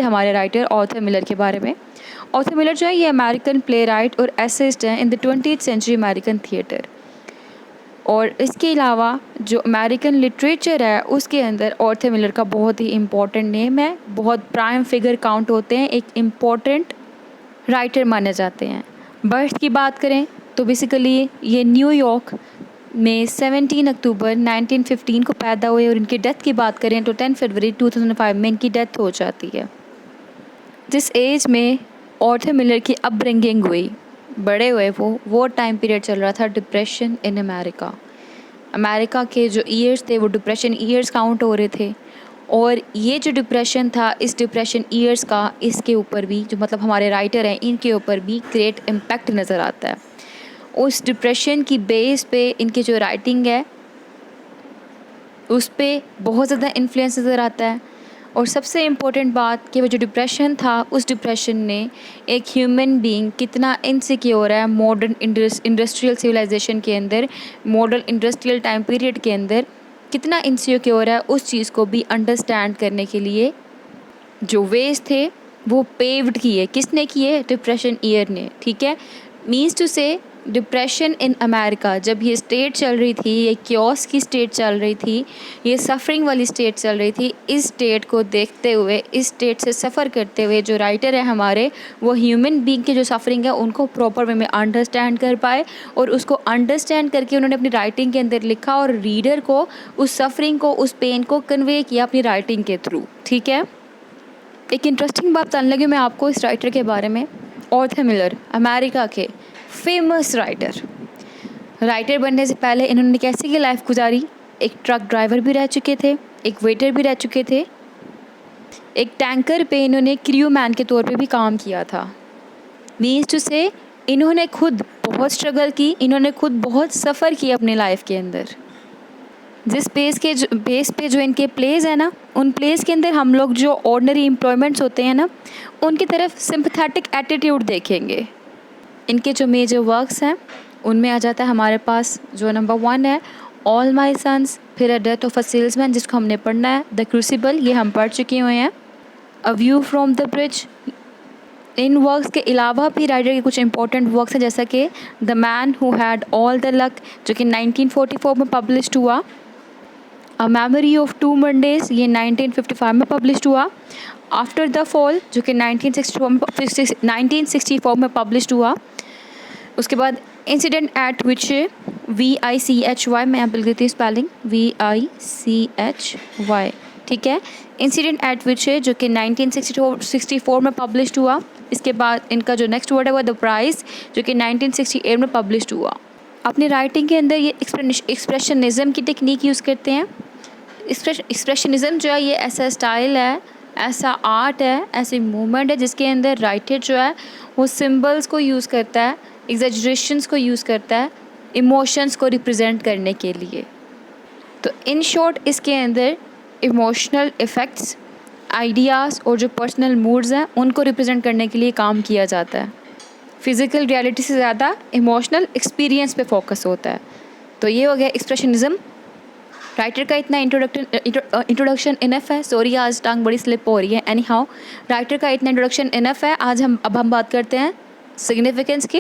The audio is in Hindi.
हमारे राइटर ऑर्थर मिलर के बारे में। ऑर्थर मिलर जो है ये अमेरिकन प्ले राइट और एसेइस्ट हैं in the 20th century American theatre. और इसके अलावा जो अमेरिकन लिटरेचर है उसके अंदर ऑर्थर मिलर का बहुत ही इम्पोर्टेंट नेम है, बहुत प्राइम फिगर काउंट होते हैं, एक इम्पोर्टेंट राइटर माने जाते हैं। बर्थ की बात करें तो बेसिकली ये न्यूयॉर्क में 17 अक्टूबर 1915 को पैदा हुए और इनकी डेथ की बात करें तो 10 फरवरी 2005 में इनकी डेथ हो जाती है। जिस एज में ऑर्थर मिलर की अपब्रिंगिंग हुई, बड़े हुए वो टाइम पीरियड चल रहा था डिप्रेशन इन अमेरिका के जो ईयर्स थे वो डिप्रेशन ईयर्स काउंट हो रहे थे। और ये जो डिप्रेशन था, इस डिप्रेशन ईयर्स का इसके ऊपर भी जो मतलब हमारे राइटर हैं इनके ऊपर भी ग्रेट इम्पैक्ट नज़र आता है। उस डिप्रेशन की बेस पे इनकी जो राइटिंग है उस पर बहुत ज़्यादा इन्फ्लुएंस नज़र आता है। और सबसे इम्पोर्टेंट बात कि वो जो डिप्रेशन था उस डिप्रेशन ने एक ह्यूमन बीइंग कितना इनसिक्योर है मॉडर्न इंडस्ट्रियल सिविलाइजेशन के अंदर, मॉडर्न इंडस्ट्रियल टाइम पीरियड के अंदर कितना इनसिक्योर है, उस चीज़ को भी अंडरस्टैंड करने के लिए जो वेज थे वो पेव्ड किए। किसने किए? डिप्रेशन ईयर ने। ठीक है, मीन्स टू से डिप्रेशन इन अमेरिका जब ये स्टेट चल रही थी, ये क्योस की स्टेट चल रही थी, ये सफ़रिंग वाली स्टेट चल रही थी, इस स्टेट को देखते हुए, इस स्टेट से सफ़र करते हुए जो राइटर है हमारे वो ह्यूमन बीइंग की जो सफ़रिंग है उनको प्रॉपर वे में अंडरस्टैंड कर पाए और उसको अंडरस्टैंड करके उन्होंने अपनी राइटिंग के अंदर लिखा और रीडर को उस सफ़रिंग को, उस पेन को कन्वे किया अपनी राइटिंग के थ्रू। ठीक है, एक इंटरेस्टिंग बात बताने लगी मैं आपको इस राइटर के बारे में। ऑर्थर मिलर अमेरिका के फेमस राइटर बनने से पहले इन्होंने कैसी की लाइफ गुजारी? एक ट्रक ड्राइवर भी रह चुके थे, एक वेटर भी रह चुके थे, एक टैंकर पे इन्होंने क्रू मैन के तौर पे भी काम किया था। मीन्स टू से इन्होंने खुद बहुत स्ट्रगल की, इन्होंने खुद बहुत सफ़र किया अपने लाइफ के अंदर। जिस बेस पे जो इनके प्लेस है ना, उन प्लेस के अंदर हम लोग जो ऑर्डिनरी एम्प्लॉयमेंट्स होते हैं ना उनकी तरफ सिंपैथेटिक एटीट्यूड देखेंगे। इनके जो मेजर वर्क्स हैं उनमें आ जाता है हमारे पास जो नंबर 1 है ऑल माई सन्स, फिर a death of a salesman जिसको हमने पढ़ना है, द क्रूसिबल ये हम पढ़ चुके हुए हैं, a view from the bridge. In works के अलावा भी राइटर के कुछ इंपॉर्टेंट वर्क्स हैं जैसा कि the man who had all the luck जो कि 1944 में पब्लिश्ड हुआ, a memory of two Mondays ये 1955 में पब्लिश्ड हुआ, आफ्टर द फॉल जो कि 1964 में पब्लिश्ड हुआ। उसके बाद इंसिडेंट एट विच VICHY, मैं यहाँ बिल गई थी स्पेलिंग VICHY। ठीक है, इंसिडेंट एट विच जो कि 1964 में पब्लिश्ड हुआ। इसके बाद इनका जो नेक्स्ट वर्ड है वो द प्राइस जो कि 1968 में पब्लिश्ड हुआ। अपनी राइटिंग के अंदर ये एक्सप्रेशनिज़म की टेक्निक यूज़ करते हैं। एक्सप्रेशनिज़म जो है ये ऐसा स्टाइल है, ऐसा आर्ट है, ऐसी मूवमेंट है जिसके अंदर राइटर जो है वो सिंबल्स को यूज़ करता है, एग्जैजरेशंस को यूज़ करता है इमोशंस को रिप्रेजेंट करने के लिए। तो इन शॉर्ट इसके अंदर इमोशनल इफ़ेक्ट्स, आइडियाज़ और जो पर्सनल मूड्स हैं उनको रिप्रेजेंट करने के लिए काम किया जाता है। फ़िज़िकल रियलिटी से ज़्यादा इमोशनल एक्सपीरियंस पे फोकस होता है। तो ये हो गया एक्सप्रेशनिज़म। राइटर का इतना इंट्रोडक्शन इनफ है। सॉरी आज टांग बड़ी स्लिप हो रही है। एनी हाउ राइटर का इतना इंट्रोडक्शन इनफ है। अब हम बात करते हैं सिग्निफिकेंस की।